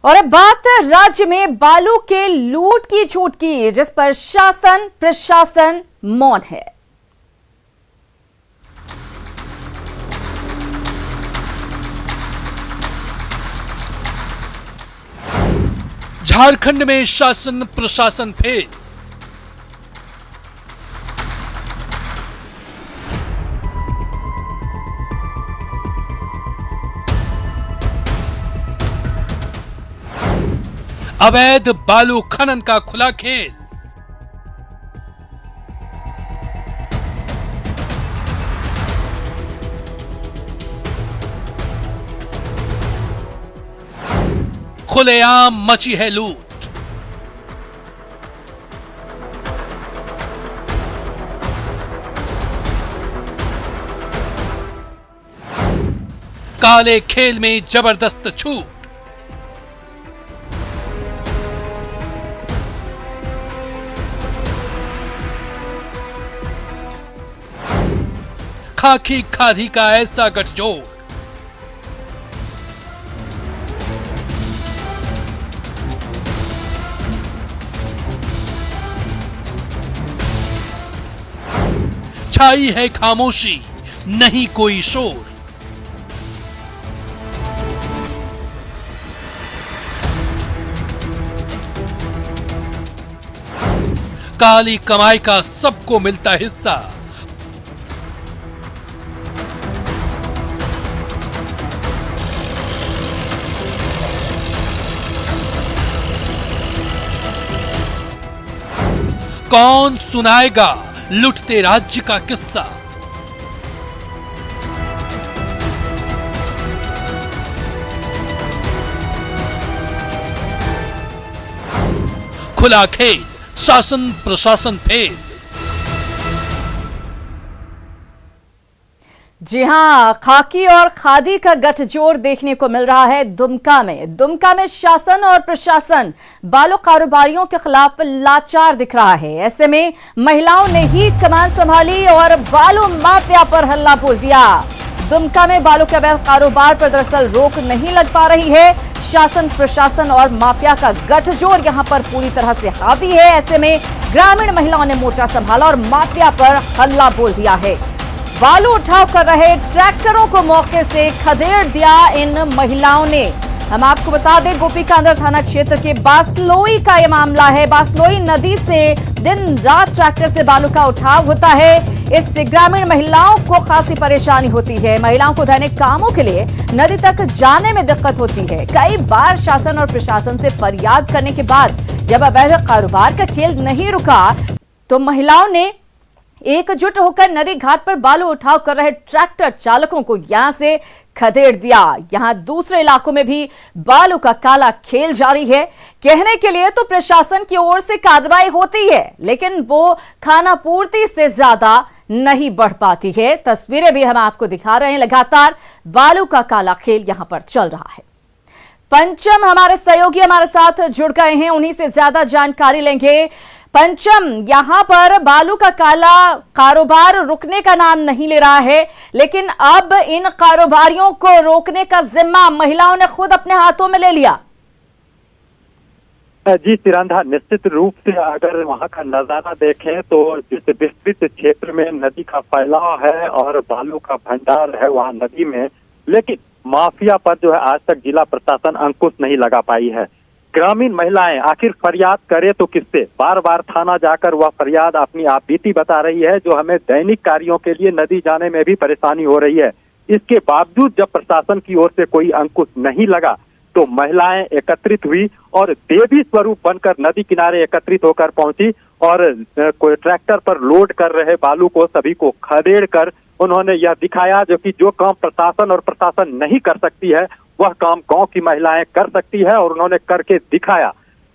और अब बात राज्य में बालू के लूट की छूट की, जिस पर शासन प्रशासन मौन है। झारखंड में शासन प्रशासन फेल। अवैध बालू खनन का खुला खेल। खुलेआम मची है लूट। काले खेल में जबरदस्त छूट। खाकी खादी का ऐसा गठजोड़। छाई है खामोशी, नहीं कोई शोर। काली कमाई का सबको मिलता हिस्सा। कौन सुनाएगा लुटते राज्य का किस्सा। खुला खेल, शासन प्रशासन फेल। जी हां, खाकी और खादी का गठजोड़ देखने को मिल रहा है दुमका में। दुमका में शासन और प्रशासन बालू कारोबारियों के खिलाफ लाचार दिख रहा है। ऐसे में महिलाओं ने ही कमान संभाली और बालू माफिया पर हल्ला बोल दिया। दुमका में बालू के अवैध कारोबार पर दरअसल रोक नहीं लग पा रही है। शासन प्रशासन और माफिया का गठजोड़ यहां पर पूरी तरह से हावी है। ऐसे में ग्रामीण महिलाओं ने मोर्चा संभाला और माफिया पर हल्ला बोल दिया है। बालू उठाव कर रहे ट्रैक्टरों को मौके से खदेड़ दिया इन महिलाओं ने। हम आपको बता दें, गोपीकांदर थाना क्षेत्र के बासलोई का यह मामला है। बासलोई नदी से दिन रात ट्रैक्टर से बालू का उठाव होता है। इससे ग्रामीण महिलाओं को खासी परेशानी होती है। महिलाओं को दैनिक कामों के लिए नदी तक जाने में दिक्कत होती है। कई बार शासन और प्रशासन से फरियाद करने के बाद जब अवैध कारोबार का खेल नहीं रुका तो महिलाओं ने एकजुट होकर नदी घाट पर बालू उठाव कर रहे ट्रैक्टर चालकों को यहां से खदेड़ दिया। यहां दूसरे इलाकों में भी बालू का काला खेल जारी है। कहने के लिए तो प्रशासन की ओर से कार्रवाई होती है, लेकिन वो खानापूर्ति से ज्यादा नहीं बढ़ पाती है। तस्वीरें भी हम आपको दिखा रहे हैं। लगातार बालू का काला खेल यहां पर चल रहा है। पंचम हमारे सहयोगी हमारे साथ जुड़ गए हैं, उन्हीं से ज्यादा जानकारी लेंगे। पंचम, यहां पर बालू का काला कारोबार रुकने का नाम नहीं ले रहा है, लेकिन अब इन कारोबारियों को रोकने का जिम्मा महिलाओं ने खुद अपने हाथों में ले लिया। जी तिरंधा, निश्चित रूप से अगर वहां का नजारा देखें तो जिस विस्तृत क्षेत्र में नदी का फैलाव है और बालू का भंडार है वहां नदी में, लेकिन माफिया पर जो है आज तक जिला प्रशासन अंकुश नहीं लगा पाई है। ग्रामीण महिलाएं आखिर फरियाद करे तो किससे? बार बार थाना जाकर वह फरियाद अपनी आप बीती बता रही है, जो हमें दैनिक कार्यों के लिए नदी जाने में भी परेशानी हो रही है। इसके बावजूद जब प्रशासन की ओर से कोई अंकुश नहीं लगा तो महिलाएं एकत्रित हुई और देवी स्वरूप बनकर नदी किनारे एकत्रित होकर पहुंची और कोई ट्रैक्टर पर लोड कर रहे बालू को सभी को खदेड़ कर उन्होंने यह दिखाया जो काम प्रशासन और प्रशासन नहीं कर सकती है वह काम गांव की महिलाएं कर सकती है, और उन्होंने करके दिखाया।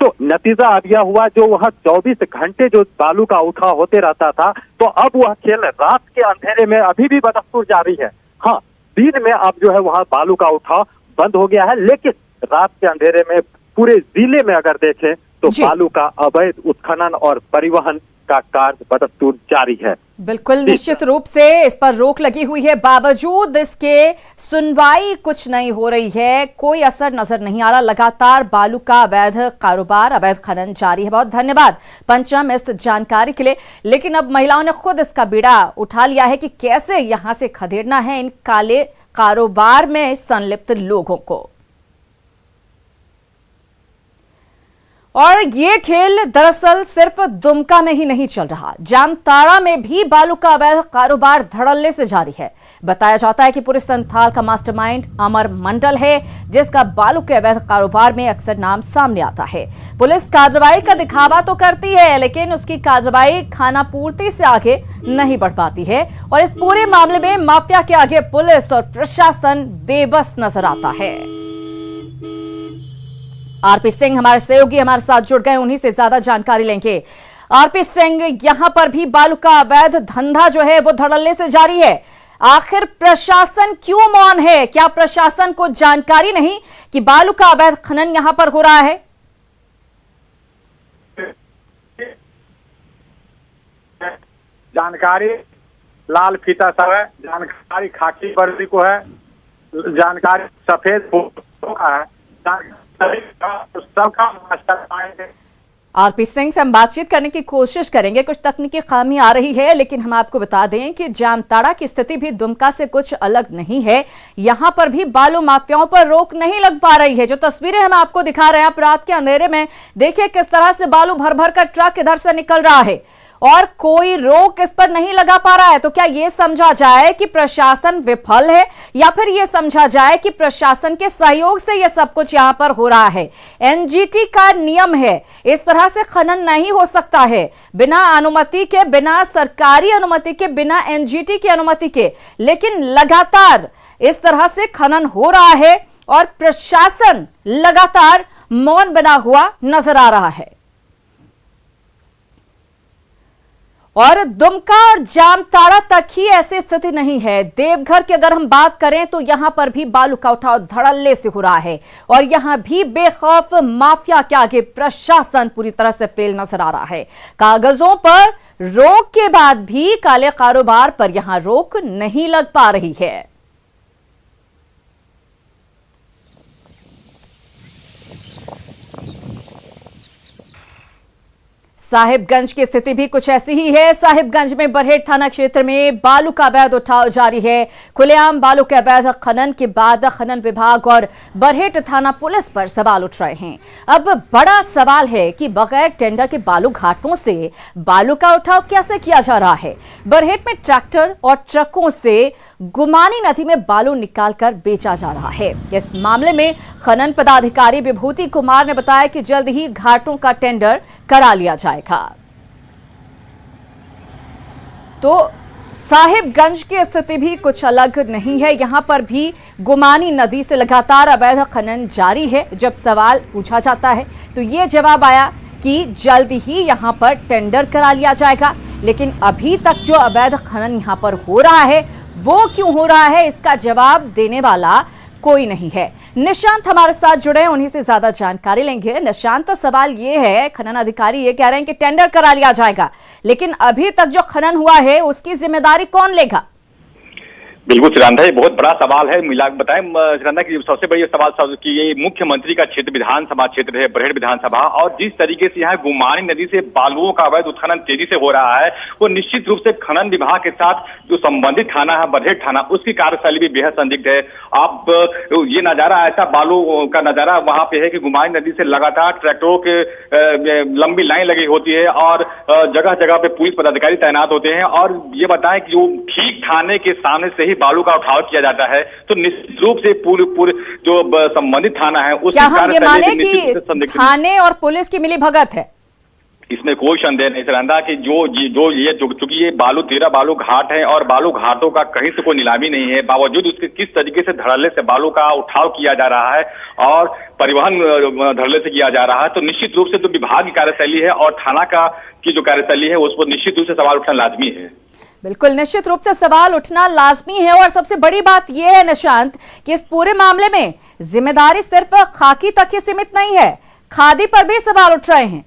तो नतीजा अब यह हुआ, जो वह 24 घंटे जो बालू का उठाव होते रहता था, तो अब वह खेल रात के अंधेरे में अभी भी बदस्तूर जारी है। हाँ, दिन में अब जो है वहाँ बालू का उठाव बंद हो गया है, लेकिन रात के अंधेरे में पूरे जिले में अगर देखें तो बालू का अवैध उत्खनन और परिवहन का कार्य बदस्तूर जारी है। बिल्कुल, निश्चित रूप से इस पर रोक लगी हुई है, बावजूद इसके सुनवाई कुछ नहीं हो रही है, कोई असर नजर नहीं आ रहा। लगातार बालू का अवैध कारोबार, अवैध खनन जारी है। बहुत धन्यवाद पंचम इस जानकारी के लिए। लेकिन अब महिलाओं ने खुद इसका बीड़ा उठा लिया है कि कैसे यहां से खदेड़ना है इन काले कारोबार में संलिप्त लोगों को। और ये खेल दरअसल सिर्फ दुमका में ही नहीं चल रहा, जामताड़ा में भी बालू का अवैध कारोबार धड़ल्ले से जारी है। बताया जाता है कि पूरे संथाल का मास्टरमाइंड अमर मंडल है, जिसका बालू के अवैध कारोबार में अक्सर नाम सामने आता है। पुलिस कार्रवाई का दिखावा तो करती है, लेकिन उसकी कार्रवाई खानापूर्ति से आगे नहीं बढ़ पाती है और इस पूरे मामले में माफिया के आगे पुलिस और प्रशासन बेबस नजर आता है। आरपी सिंह हमारे सहयोगी हमारे साथ जुड़ गए, उन्हीं से ज्यादा जानकारी लेंगे। आरपी सिंह, यहां पर भी बालू का अवैध धंधा जो है वो धड़ल्ले से जारी है। आखिर प्रशासन क्यों मौन है? क्या प्रशासन को जानकारी नहीं कि बालू का अवैध खनन यहां पर हो रहा है? जानकारी लाल फीता सब है, जानकारी खाकी वर्दी को है, जानकारी सफेद का है, सबका मास्टरमाइंड है। आरपी सिंह से हम बातचीत करने की कोशिश करेंगे। कुछ तकनीकी खामी आ रही है, लेकिन हम आपको बता दें कि जामताड़ा की स्थिति भी दुमका से कुछ अलग नहीं है। यहां पर भी बालू माफियाओं पर रोक नहीं लग पा रही है। जो तस्वीरें हम आपको दिखा रहे हैं, आप रात के अंधेरे में देखिए किस तरह से बालू भर भर कर ट्रक इधर से निकल रहा है और कोई रोक इस पर नहीं लगा पा रहा है। तो क्या यह समझा जाए कि प्रशासन विफल है, या फिर यह समझा जाए कि प्रशासन के सहयोग से यह सब कुछ यहां पर हो रहा है? एनजीटी का नियम है, इस तरह से खनन नहीं हो सकता है बिना अनुमति के, बिना सरकारी अनुमति के, बिना एनजीटी की अनुमति के। लेकिन लगातार इस तरह से खनन हो रहा है और प्रशासन लगातार मौन बना हुआ नजर आ रहा है। और दुमका और जामताड़ा तक ही ऐसी स्थिति नहीं है। देवघर की अगर हम बात करें तो यहां पर भी बालू का उठाव धड़ल्ले से हो रहा है और यहां भी बेखौफ माफिया के आगे प्रशासन पूरी तरह से फेल नजर आ रहा है। कागजों पर रोक के बाद भी काले कारोबार पर यहां रोक नहीं लग पा रही है। साहिबगंज की स्थिति भी कुछ ऐसी ही है। साहिबगंज में बरहेट थाना क्षेत्र में बालू का अवैध उठाव जारी है। खुलेआम बालू के अवैध खनन के बाद खनन विभाग और बरहेट थाना पुलिस पर सवाल उठ रहे हैं। अब बड़ा सवाल है कि बगैर टेंडर के बालू घाटों से बालू का उठाव कैसे किया जा रहा है। बरहेट में ट्रैक्टर और ट्रकों से गुमानी नदी में बालू निकालकर बेचा जा रहा है। इस मामले में खनन पदाधिकारी विभूति कुमार ने बताया कि जल्द ही घाटों का टेंडर करा लिया जाएगा। तो साहिबगंज की स्थिति भी कुछ अलग नहीं है। यहां पर भी गुमानी नदी से लगातार अवैध खनन जारी है। जब सवाल पूछा जाता है तो ये जवाब आया कि जल्द ही यहां पर टेंडर करा लिया जाएगा। लेकिन अभी तक जो अवैध खनन यहां पर हो रहा है वो क्यों हो रहा है, इसका जवाब देने वाला कोई नहीं है। निशांत हमारे साथ जुड़े, उन्हीं से ज्यादा जानकारी लेंगे। निशांत, तो सवाल ये है, खनन अधिकारी ये कह रहे हैं कि टेंडर करा लिया जाएगा, लेकिन अभी तक जो खनन हुआ है उसकी जिम्मेदारी कौन लेगा? बिल्कुल श्रीरांधा, ये बहुत बड़ा सवाल है। मिला बताएं श्रीरांधा की सबसे बड़ी सवाल कि ये मुख्यमंत्री का क्षेत्र विधानसभा क्षेत्र है, बरहेट विधानसभा, और जिस तरीके से यहाँ गुमानी नदी से बालुओं का अवैध उत्खनन तेजी से हो रहा है, वो निश्चित रूप से खनन विभाग के साथ जो संबंधित थाना है बरहेट थाना, उसकी कार्यशैली भी बेहद संदिग्ध है। आप ये नजारा, ऐसा बालू का नजारा वहां पे है कि गुमानी नदी से लगातार ट्रैक्टरों के लंबी लाइन लगी होती है और जगह जगह पे पुलिस पदाधिकारी तैनात होते हैं। और ये बताएं कि जो ठीक थाने के सामने से ही बालू का उठाव किया जाता है, तो निश्चित रूप से पूरे जो संबंधित थाना है उसकी ये माने कि थाने और पुलिस की मिलीभगत है? इसमें कोई संदेह नहीं श्रीरांधा कि चूंकि ये बालू 13 बालू घाट है और बालू घाटों का कहीं से कोई नीलामी नहीं है, बावजूद उसके किस तरीके से धड़ल्ले से बालू का उठाव किया जा रहा है और परिवहन धड़ल्ले से किया जा रहा है, तो निश्चित रूप से तो विभाग की कार्यशैली है और थाना की जो कार्यशैली है उस पर निश्चित रूप से सवाल उठना लाजमी है। बिल्कुल, निश्चित रूप से सवाल उठना लाजमी है। और सबसे बड़ी बात यह है निशांत कि इस पूरे मामले में जिम्मेदारी सिर्फ खाकी तक ही सीमित नहीं है, खादी पर भी सवाल उठ रहे हैं।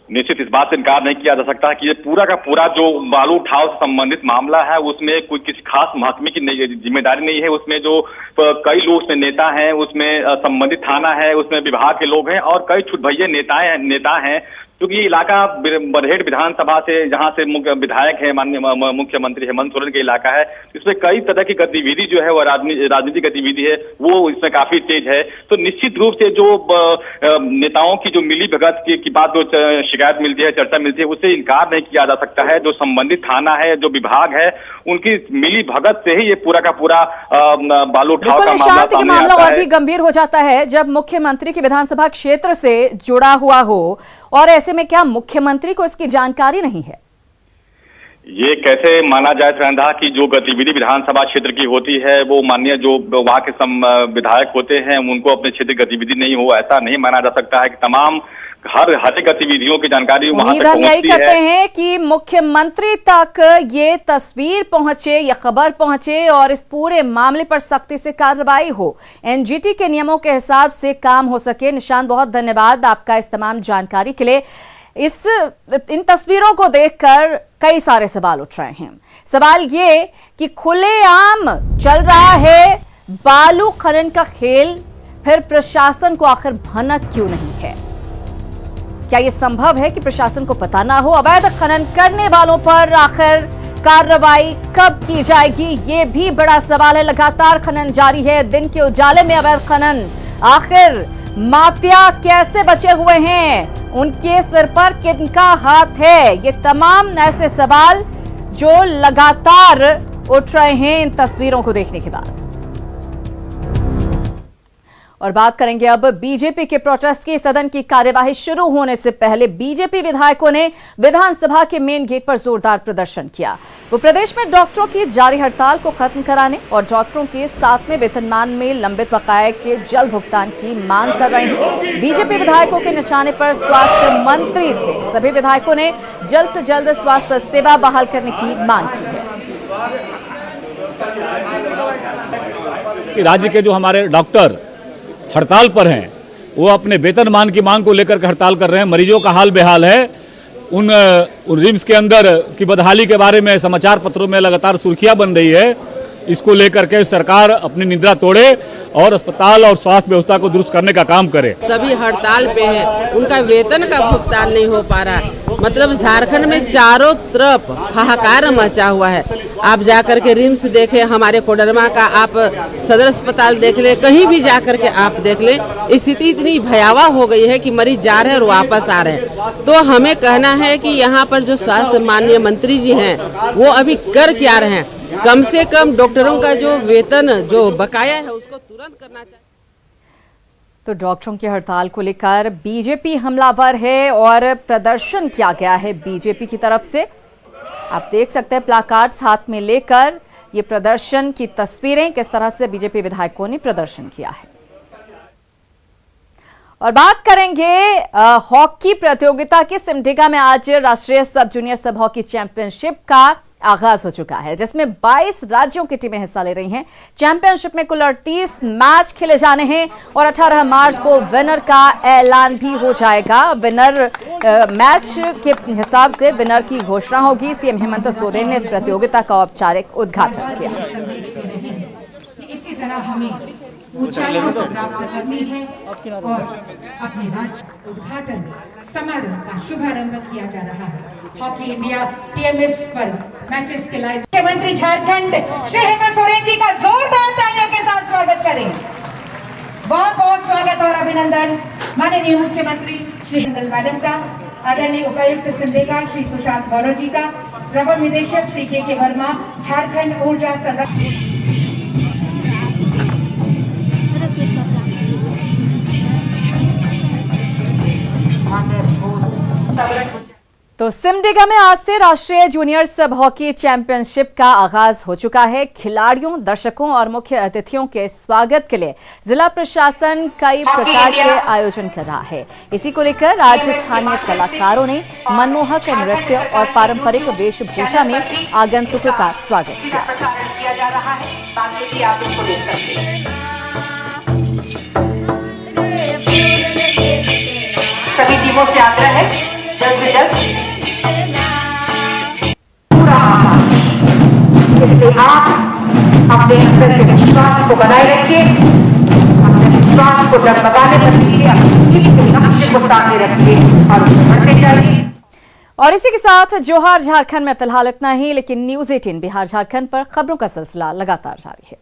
निश्चित इस बात से इनकार नहीं किया जा सकता कि ये पूरा का पूरा जो बालू उठाव से संबंधित मामला है उसमें कोई किसी खास महकमे की जिम्मेदारी नहीं है। उसमें जो कई लोग उसमें नेता हैं, उसमें संबंधित थाना है, उसमें विभाग के लोग हैं और कई छुटभैये नेता हैं क्योंकि ये इलाका बरहेट विधानसभा से जहां से विधायक है माननीय मुख्यमंत्री हेमंत सोरेन का इलाका है, इसमें कई तरह की गतिविधि जो है वो राजनीतिक गतिविधि है वो इसमें काफी तेज है। तो निश्चित रूप से जो नेताओं की जो मिली भगत की बात जो शिकायत मिलती है, चर्चा मिलती है, उससे इनकार नहीं किया जा सकता है। जो संबंधित थाना है, जो विभाग है, उनकी मिली भगत से ही ये पूरा का पूरा बालू उठाव का मामला और भी गंभीर हो जाता है जब मुख्यमंत्री के विधानसभा क्षेत्र से जुड़ा हुआ हो। और ऐसे में क्या मुख्यमंत्री को इसकी जानकारी नहीं है? ये कैसे माना जाए सुरेंद्र कि जो गतिविधि विधानसभा क्षेत्र की होती है वो माननीय जो वहां के विधायक होते हैं उनको अपने क्षेत्र की गतिविधि नहीं हो, ऐसा नहीं माना जा सकता है कि तमाम हर गतिविधियों की जानकारी वहां तक हम यही कहते हैं कि मुख्यमंत्री तक ये तस्वीर पहुंचे, ये खबर पहुंचे और इस पूरे मामले पर सख्ती से कार्रवाई हो, एनजीटी के नियमों के हिसाब से काम हो सके। निशांत, बहुत धन्यवाद आपका इस तमाम जानकारी के लिए। इन तस्वीरों को देखकर कई सारे सवाल उठ रहे हैं। सवाल ये कि खुलेआम चल रहा है बालू खनन का खेल, फिर प्रशासन को आखिर भनक क्यों नहीं है? क्या यह संभव है कि प्रशासन को पता ना हो? अवैध खनन करने वालों पर आखिर कार्रवाई कब की जाएगी? ये भी बड़ा सवाल है। लगातार खनन जारी है, दिन के उजाले में अवैध खनन। आखिर माफिया कैसे बचे हुए हैं? उनके सिर पर किनका हाथ है? ये तमाम ऐसे सवाल जो लगातार उठ रहे हैं इन तस्वीरों को देखने के बाद। और बात करेंगे अब बीजेपी के प्रोटेस्ट की। सदन की कार्यवाही शुरू होने से पहले बीजेपी विधायकों ने विधानसभा के मेन गेट पर जोरदार प्रदर्शन किया। वो प्रदेश में डॉक्टरों की जारी हड़ताल को खत्म कराने और डॉक्टरों के 7वें वेतनमान में लंबित बकाये के जल्द भुगतान की मांग कर रहे हैं। बीजेपी विधायकों के निशाने पर स्वास्थ्य मंत्री थे। सभी विधायकों ने जल्द से जल्द स्वास्थ्य सेवा बहाल करने की मांग की है। राज्य के जो हमारे डॉक्टर हड़ताल पर हैं, वो अपने वेतनमान की मांग को लेकर हड़ताल कर रहे हैं। मरीजों का हाल बेहाल है। उन रिम्स के अंदर की बदहाली के बारे में समाचार पत्रों में लगातार सुर्खियां बन रही है। इसको लेकर के सरकार अपनी निद्रा तोड़े और अस्पताल और स्वास्थ्य व्यवस्था को दुरुस्त करने का काम करे। सभी हड़ताल पे है, उनका वेतन का भुगतान नहीं हो पा रहा है। मतलब झारखंड में चारों तरफ हाहाकार मचा हुआ है। आप जाकर के रिम्स देखें, हमारे कोडरमा का आप सदर अस्पताल देख ले, कहीं भी जाकर के आप देख ले, स्थिति इतनी भयावह हो गई है कि मरीज जा रहे हैं और वापस आ रहे हैं। तो हमें कहना है कि यहाँ पर जो स्वास्थ्य माननीय मंत्री जी हैं वो अभी कर क्या रहे हैं? कम से कम डॉक्टरों का जो वेतन जो बकाया है उसको तुरंत करना चाहिए। तो डॉक्टरों की हड़ताल को लेकर बीजेपी हमलावर है और प्रदर्शन किया गया है बीजेपी की तरफ से। आप देख सकते हैं प्लाकार्ड्स हाथ में लेकर ये प्रदर्शन की तस्वीरें, किस तरह से बीजेपी विधायकों ने प्रदर्शन किया है। और बात करेंगे हॉकी प्रतियोगिता की। सिमडेगा में आज राष्ट्रीय सब जूनियर सब हॉकी चैंपियनशिप का आगाज हो चुका है, जिसमें 22 राज्यों की टीमें हिस्सा ले रही हैं। चैंपियनशिप में कुल 38 मैच खेले जाने हैं और 18 मार्च को विनर का ऐलान भी हो जाएगा। विनर मैच के हिसाब से विनर की घोषणा होगी। सीएम हेमंत सोरेन ने इस प्रतियोगिता का औपचारिक उद्घाटन किया। इसी तरह हमें ऊंचाइयों को प्राप्त करनी है और अपने राज्य उद्घाटन समारोह का शुभारंभ किया जा रहा है। हॉकी इंडिया टीएमएस पर मैचेस के लाइव मुख्यमंत्री झारखंड श्री हेमंत सोरेन जी का जोरदार तालियों के साथ स्वागत करें। बहुत बहुत स्वागत और अभिनंदन माननीय मुख्यमंत्री श्री हिंदल मैडम का, आदरणीय उपायुक्त सिमडेगा श्री सुशांत गौरव जी का, प्रबंध निदेशक श्री के वर्मा, झारखंड ऊर्जा संगठन। तो सिमडेगा में आज से राष्ट्रीय जूनियर सब हॉकी चैंपियनशिप का आगाज हो चुका है। खिलाड़ियों, दर्शकों और मुख्य अतिथियों के स्वागत के लिए जिला प्रशासन कई प्रकार के आयोजन कर रहा है। इसी को लेकर आज स्थानीय कलाकारों ने मनमोहक नृत्य और पारंपरिक वेशभूषा में आगंतुकों का स्वागत किया। सभी टीमों से आग्रह है जल्द अपने अंदर के विश्वास को बनाए रखिए, अपने विश्वास को डगमगाने मत दीजिए, अपने लक्ष्य को सामने रखिए और बढ़ते जाइए। और इसी के साथ जोहार झारखंड में फिलहाल इतना ही, लेकिन न्यूज़ 18 बिहार झारखंड पर खबरों का सिलसिला लगातार जारी है।